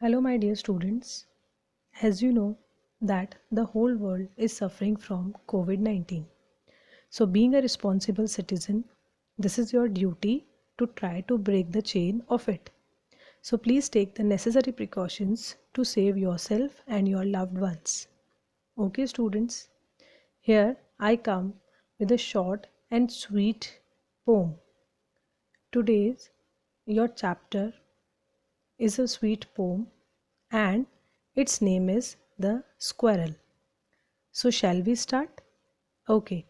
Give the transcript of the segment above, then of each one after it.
Hello, my dear students. As you know that the whole world is suffering from COVID-19. So being a responsible citizen, this is your duty to try to break the chain of it. So please take the necessary precautions to save yourself and your loved ones. Okay, students, here I come with a short and sweet poem. Today's your chapter is a sweet poem and its name is The Squirrel. So, shall we start? Okay,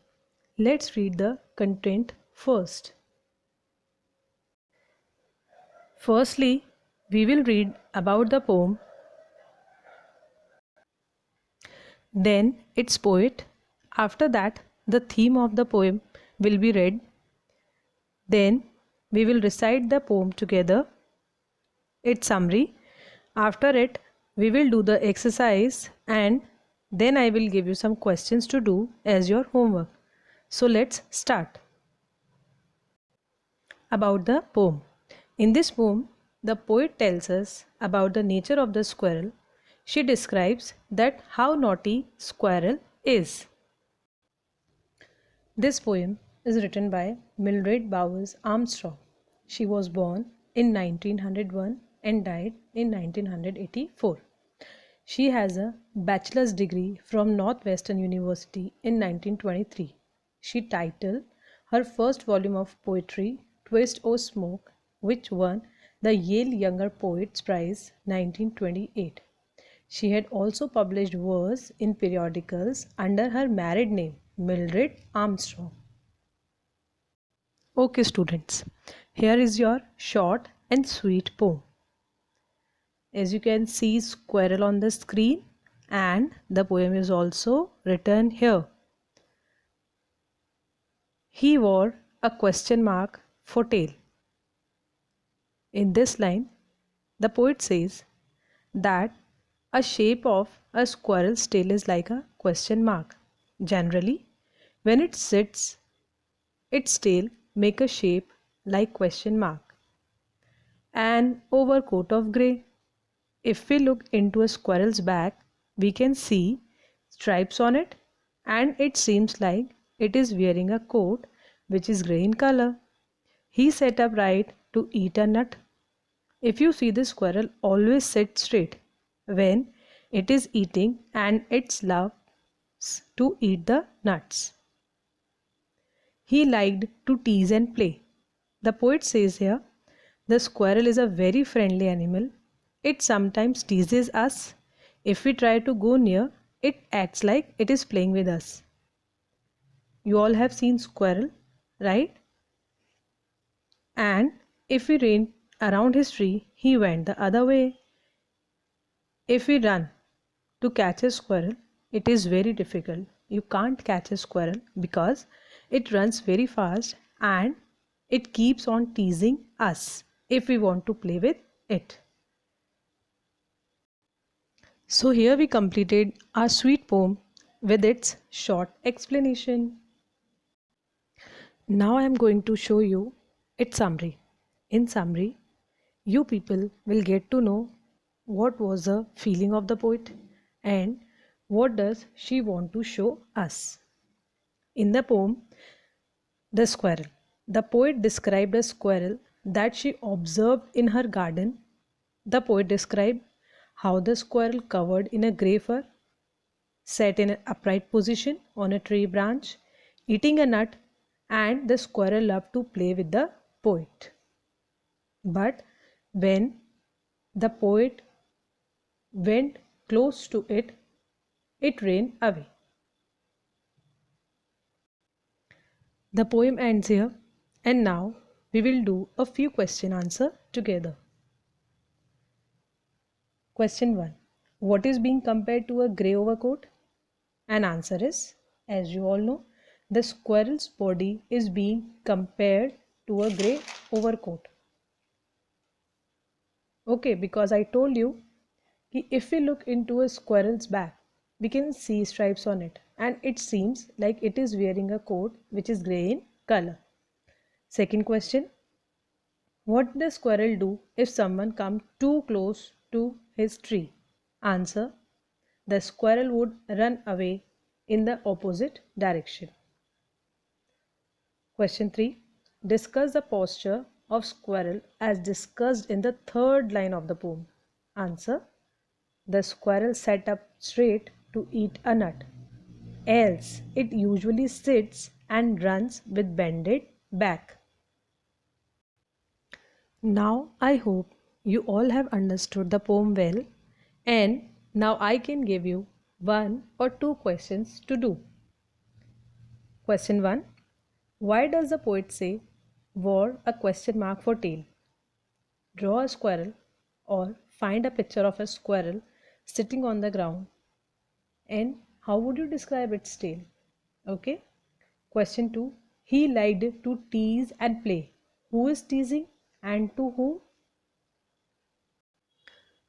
let's read the content first. Firstly, we will read about the poem, then its poet. After that, the theme of the poem will be read. Then, we will recite the poem together, its summary. After it, we will do the exercise and then I will give you some questions to do as your homework. So, let's start. About the poem. In this poem, the poet tells us about the nature of the squirrel. She describes that how naughty squirrel is. This poem is written by Mildred Bowers Armstrong. She was born in 1901 and died in 1984. She has a bachelor's degree from Northwestern University in 1923. She titled her first volume of poetry Twist O Smoke, which won the Yale Younger Poets Prize 1928. She had also published verse in periodicals under her married name, Mildred Armstrong. Okay, students, here is your short and sweet poem. As you can see, squirrel on the screen, and the poem is also written here. He wore a question mark for tail. In this line, the poet says that a shape of a squirrel's tail is like a question mark. Generally, when it sits, its tail make a shape like question mark. An overcoat of grey. If we look into a squirrel's back, we can see stripes on it, and it seems like it is wearing a coat which is grey in color. He sat upright to eat a nut. If you see, the squirrel always sits straight when it is eating, and it loves to eat the nuts. He liked to tease and play. The poet says here, the squirrel is a very friendly animal. It sometimes teases us. If we try to go near, it acts like it is playing with us. You all have seen squirrel, right? And if we ran around his tree, he went the other way. If we run to catch a squirrel, it is very difficult. You can't catch a squirrel because it runs very fast and it keeps on teasing us if we want to play with it. So here we completed our sweet poem with its short explanation. Now I am going to show you its summary. In summary, you people will get to know what was the feeling of the poet and what does she want to show us. In the poem, The Squirrel, the poet described a squirrel that she observed in her garden. The poet described how the squirrel, covered in a grey fur, sat in an upright position on a tree branch, eating a nut, and the squirrel loved to play with the poet. But when the poet went close to it, it ran away. The poem ends here, and now we will do a few question answer together. Question 1. What is being compared to a grey overcoat? An answer is, as you all know, the squirrel's body is being compared to a grey overcoat. Okay, because I told you that if we look into a squirrel's back, we can see stripes on it, and it seems like it is wearing a coat which is grey in color. Second question. What does squirrel do if someone comes too close to his tree? Answer. The squirrel would run away in the opposite direction. Question 3. Discuss the posture of squirrel as discussed in the third line of the poem. Answer. The squirrel sat up straight to eat a nut. Else, it usually sits and runs with bended back. Now, I hope you all have understood the poem well, and now I can give you one or two questions to do. Question 1. Why does the poet say wore a question mark for tail? Draw a squirrel or find a picture of a squirrel sitting on the ground, and how would you describe its tail? Okay. Question 2. He liked to tease and play. Who is teasing and to whom?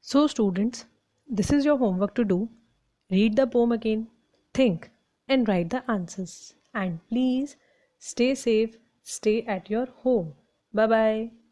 So, students, this is your homework to do. Read the poem again, think, and write the answers. And please stay safe, stay at your home. Bye bye.